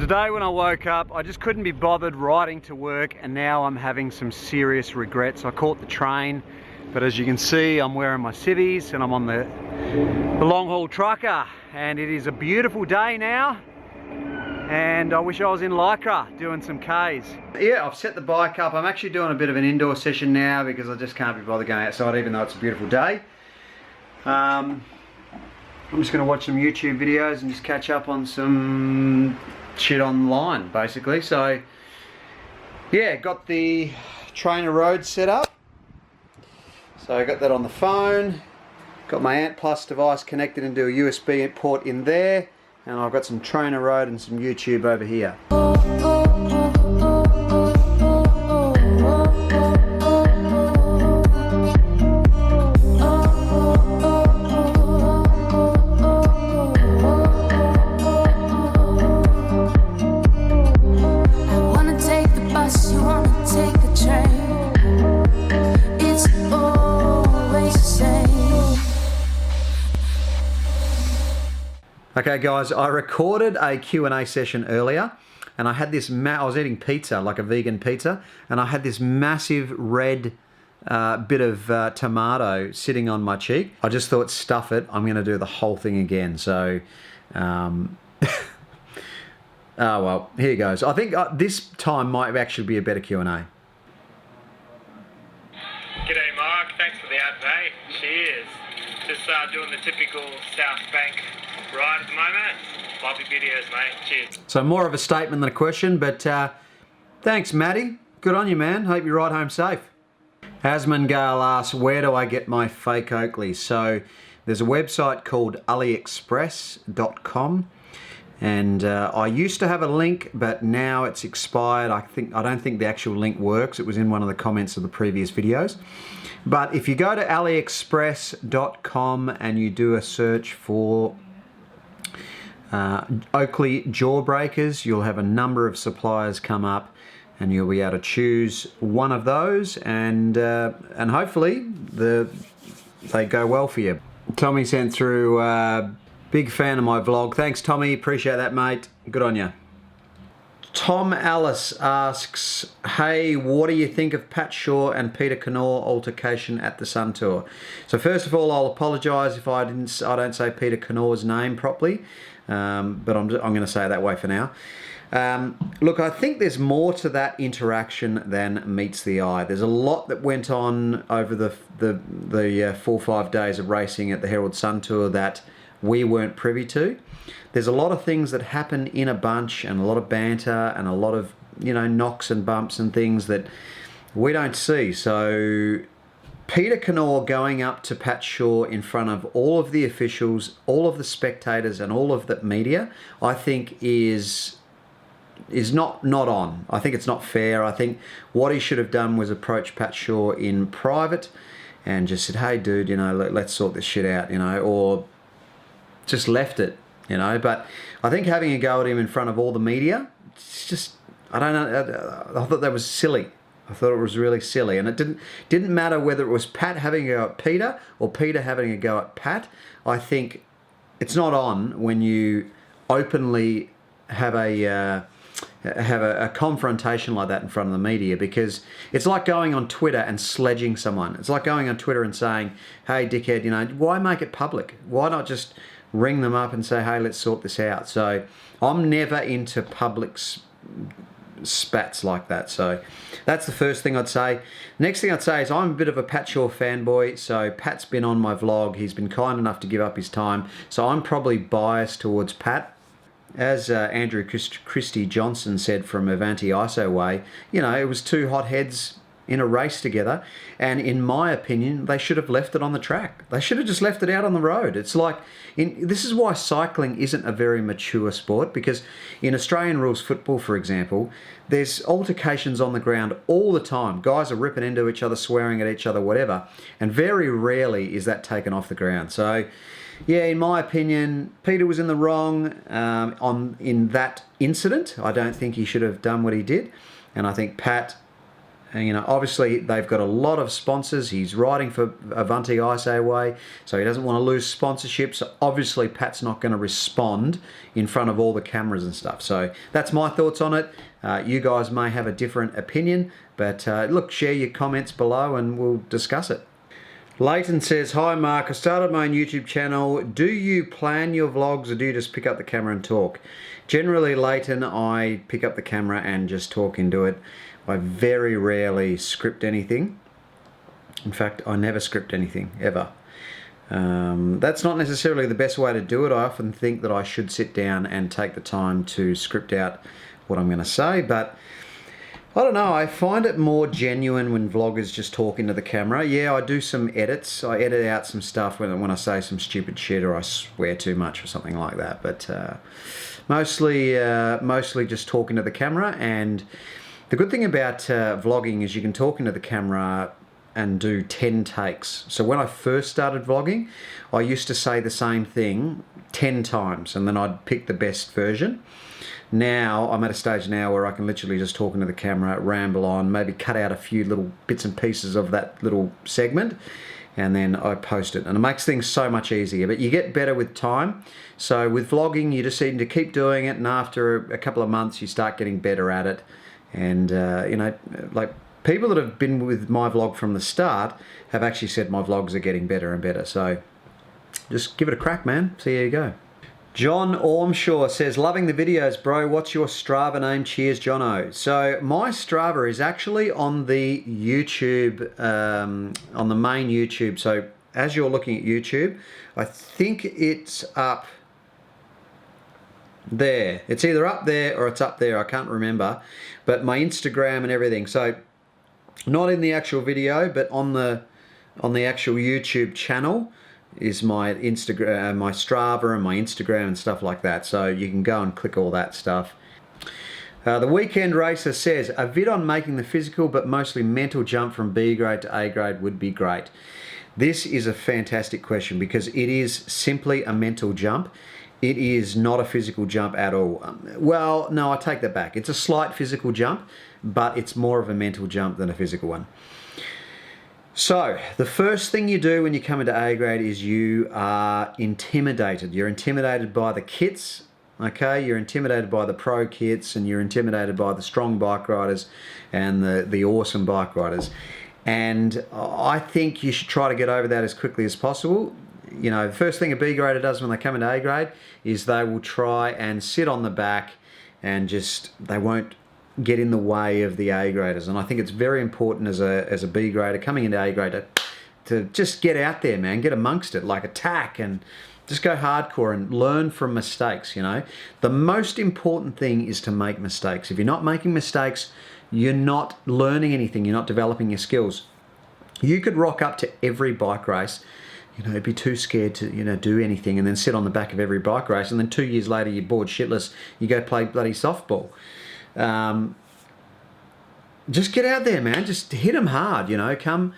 Today when I woke up, I just couldn't be bothered riding to work, and now I'm having some serious regrets. I caught the train, but as you can see, I'm wearing my civvies and I'm on the long haul trucker, and it is a beautiful day now. And I wish I was in Lycra doing some Ks. Yeah, I've set the bike up. I'm actually doing a bit of an indoor session now because I just can't be bothered going outside even though it's a beautiful day. I'm just going to watch some YouTube videos and just catch up on some shit online basically. So yeah, got the trainer road set up. So I got that on the phone. Got my Ant Plus device connected into a USB port in there. And I've got some trainer road and some YouTube over here. Okay guys, I recorded a Q&A session earlier and I had this, I was eating pizza, like a vegan pizza, and I had this massive red bit of tomato sitting on my cheek. I just thought, stuff it, I'm going to do the whole thing again. So, oh well, here goes. I think this time might actually be a better Q&A. G'day Mark, thanks for the ad, mate. Cheers. Just doing the typical South Bank ride at the moment. Love your videos, mate. Cheers. So more of a statement than a question, but thanks, Matty. Good on you, man. Hope you ride home safe. Asmangale asks, where do I get my fake Oakley? So there's a website called aliexpress.com, and I used to have a link, but now it's expired. I don't think the actual link works. It was in one of the comments of the previous videos. But if you go to aliexpress.com and you do a search for Oakley jawbreakers, you'll have a number of suppliers come up and you'll be able to choose one of those, and hopefully they go well for you. Tommy sent through, big fan of my vlog. Thanks Tommy, appreciate that mate, good on you. Tom Alice asks, hey, what do you think of Pat Shaw and Peter Kennaugh altercation at the Sun Tour? So first of all, I'll apologise if I don't say Peter Kenaugh's name properly, but I'm going to say it that way for now. Look, I think there's more to that interaction than meets the eye. There's a lot that went on over the 4 or 5 days of racing at the Herald Sun Tour that we weren't privy to. There's a lot of things that happen in a bunch, and a lot of banter and a lot of, you know, knocks and bumps and things that we don't see. So Peter Kennaugh going up to Pat Shaw in front of all of the officials, all of the spectators and all of the media, I think is not on. I think it's not fair. I think what he should have done was approach Pat Shaw in private and just said, hey dude, you know, let's sort this shit out, you know, or just left it, you know. But I think having a go at him in front of all the media, it's just, I don't know, I thought that was silly. I thought it was really silly, and it didn't matter whether it was Pat having a go at Peter or Peter having a go at Pat. I think it's not on when you openly have a confrontation like that in front of the media, because it's like going on Twitter and sledging someone. It's like going on Twitter and saying, hey dickhead, you know, why make it public? Why not just ring them up and say, hey, let's sort this out? So I'm never into public spats like that. So that's the first thing I'd say. Next thing I'd say is I'm a bit of a Pat Shaw fanboy. So Pat's been on my vlog. He's been kind enough to give up his time. So I'm probably biased towards Pat. As Andrew Christie Johnson said from Avanti ISO Way, you know, it was two hotheads in a race together, and in my opinion they should have left it on the track. They should have just left it out on the road. It's like, this is why cycling isn't a very mature sport, because in Australian rules football, for example, there's altercations on the ground all the time. Guys are ripping into each other, swearing at each other, whatever, and very rarely is that taken off the ground. So yeah, in my opinion, Peter was in the wrong in that incident. I don't think he should have done what he did, and I think Pat And, you know, obviously they've got a lot of sponsors. He's riding for Avanti Ice Airway, so he doesn't want to lose sponsorship. So obviously Pat's not going to respond in front of all the cameras and stuff. So that's my thoughts on it. You guys may have a different opinion, but look, share your comments below and we'll discuss it. Leighton says, hi Mark, I started my own YouTube channel. Do you plan your vlogs or do you just pick up the camera and talk? Generally, Leighton, I pick up the camera and just talk into it. I very rarely script anything. In fact, I never script anything, ever. That's not necessarily the best way to do it. I often think that I should sit down and take the time to script out what I'm going to say, but I don't know, I find it more genuine when vloggers just talk into the camera. Yeah, I do some edits. I edit out some stuff when I say some stupid shit or I swear too much or something like that, but mostly just talking to the camera. And the good thing about vlogging is you can talk into the camera and do 10 takes. So when I first started vlogging, I used to say the same thing 10 times and then I'd pick the best version. Now, I'm at a stage now where I can literally just talk into the camera, ramble on, maybe cut out a few little bits and pieces of that little segment, and then I post it. And it makes things so much easier, but you get better with time. So with vlogging, you just need to keep doing it, and after a couple of months, you start getting better at it. And, you know, like people that have been with my vlog from the start have actually said my vlogs are getting better and better. So just give it a crack, man. See how you go. John Ormshaw says, loving the videos, bro. What's your Strava name? Cheers, Jono. So my Strava is actually on the YouTube, on the main YouTube. So as you're looking at YouTube, I think it's up there. It's either up there or it's up there. I can't remember. But my Instagram and everything. So not in the actual video, but on the actual YouTube channel is my Instagram, my Strava and my Instagram and stuff like that. So you can go and click all that stuff. The Weekend Racer says, a vid on making the physical but mostly mental jump from B grade to A grade would be great. This is a fantastic question because it is simply a mental jump. It is not a physical jump at all. Well, no, I take that back. It's a slight physical jump, but it's more of a mental jump than a physical one. So, the first thing you do when you come into A grade is you are intimidated. You're intimidated by the kits, okay? You're intimidated by the pro kits and you're intimidated by the strong bike riders and the awesome bike riders. And I think you should try to get over that as quickly as possible. You know, the first thing a B grader does when they come into A grade is they will try and sit on the back and just, they won't get in the way of the A graders. And I think it's very important as a B grader coming into A grade to just get out there, man, get amongst it, like attack and just go hardcore and learn from mistakes, you know. The most important thing is to make mistakes. If you're not making mistakes, you're not learning anything, you're not developing your skills. You could rock up to every bike race, you know, be too scared to, you know, do anything and then sit on the back of every bike race and then 2 years later you're bored shitless, you go play bloody softball. Just get out there, man. Just hit them hard, you know. Come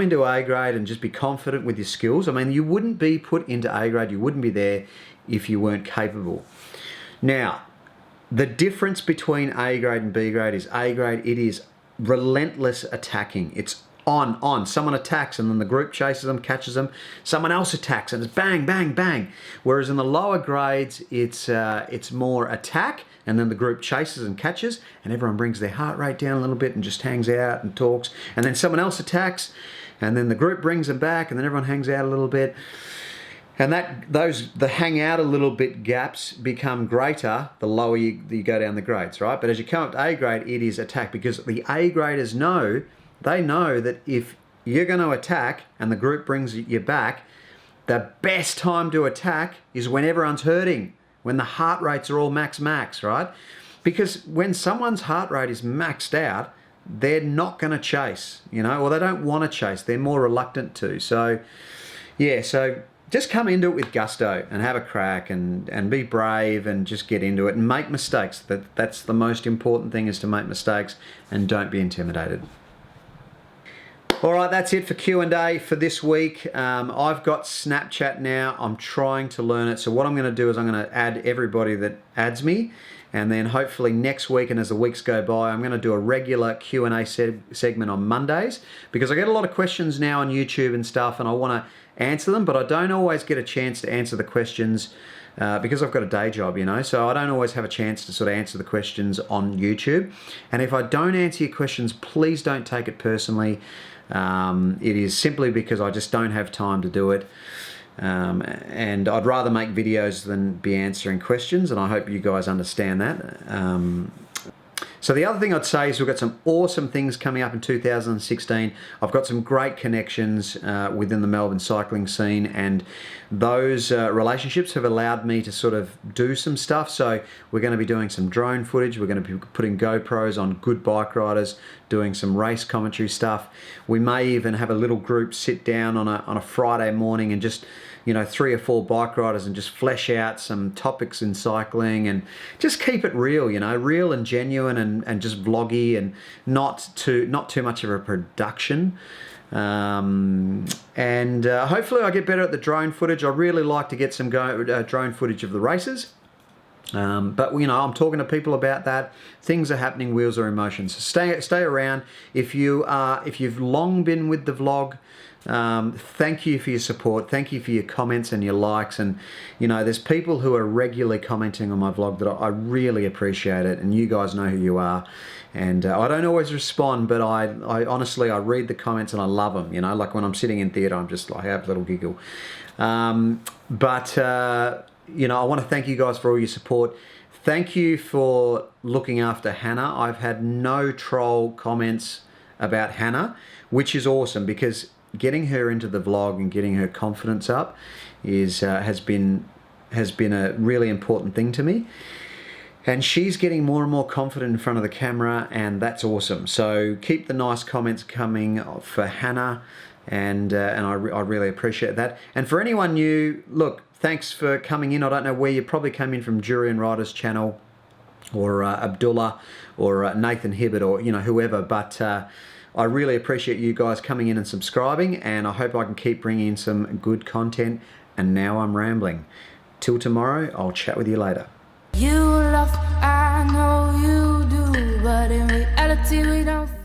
into A grade and just be confident with your skills. I mean, you wouldn't be put into A grade, you wouldn't be there if you weren't capable. Now, the difference between A grade and B grade is A grade, it is relentless attacking. It's on. Someone attacks and then the group chases them, catches them. Someone else attacks and it's bang, bang, bang. Whereas in the lower grades, it's more attack and then the group chases and catches and everyone brings their heart rate down a little bit and just hangs out and talks. And then someone else attacks and then the group brings them back and then everyone hangs out a little bit. And the hang out a little bit gaps become greater the lower you go down the grades, right? But as you come up to A grade, it is attack because the A graders know, they know that if you're going to attack and the group brings you back, the best time to attack is when everyone's hurting, when the heart rates are all max, right? Because when someone's heart rate is maxed out, they're not going to chase, you know, or they don't want to chase. They're more reluctant to. So, yeah, so just come into it with gusto and have a crack and be brave and just get into it and make mistakes. That's the most important thing, is to make mistakes and don't be intimidated. All right, that's it for Q&A for this week. I've got Snapchat now. I'm trying to learn it. So what I'm going to do is I'm going to add everybody that adds me And then hopefully next week, and as the weeks go by, I'm going to do a regular Q&A segment on Mondays, because I get a lot of questions now on YouTube and stuff, and I want to answer them, but I don't always get a chance to answer the questions because I've got a day job, you know, so I don't always have a chance to sort of answer the questions on YouTube. And if I don't answer your questions, please don't take it personally. It is simply because I just don't have time to do it. And I'd rather make videos than be answering questions, and I hope you guys understand that. So the other thing I'd say is we've got some awesome things coming up in 2016. I've got some great connections within the Melbourne cycling scene, and those relationships have allowed me to sort of do some stuff. So we're going to be doing some drone footage. We're going to be putting GoPros on good bike riders, doing some race commentary stuff. We may even have a little group sit down on a Friday morning and just, you know, 3 or 4 bike riders and just flesh out some topics in cycling and just keep it real, you know, real and genuine and just vloggy and not too much of a production. Hopefully I get better at the drone footage. I really like to get some drone footage of the races. But you know, I'm talking to people about that. Things are happening, wheels are in motion. So stay around. If you've long been with the vlog, thank you for your support. Thank you for your comments and your likes. And you know, there's people who are regularly commenting on my vlog that I really appreciate it. And you guys know who you are. And I don't always respond, but I honestly, I read the comments and I love them. You know, like when I'm sitting in theatre, I'm just like, I have a little giggle. You know, I want to thank you guys for all your support. Thank you for looking after Hannah. I've had no troll comments about Hannah, which is awesome, because getting her into the vlog and getting her confidence up has been a really important thing to me. And she's getting more and more confident in front of the camera, and that's awesome. So keep the nice comments coming for Hannah, and I really appreciate that. And for anyone new, look, thanks for coming in. I don't know where you probably came in from, Jurian Ryder's channel, or Abdullah, or Nathan Hibbert, or you know, whoever. But I really appreciate you guys coming in and subscribing, and I hope I can keep bringing in some good content. And now I'm rambling. Till tomorrow, I'll chat with you later. You love, I know you do, but in reality we don't.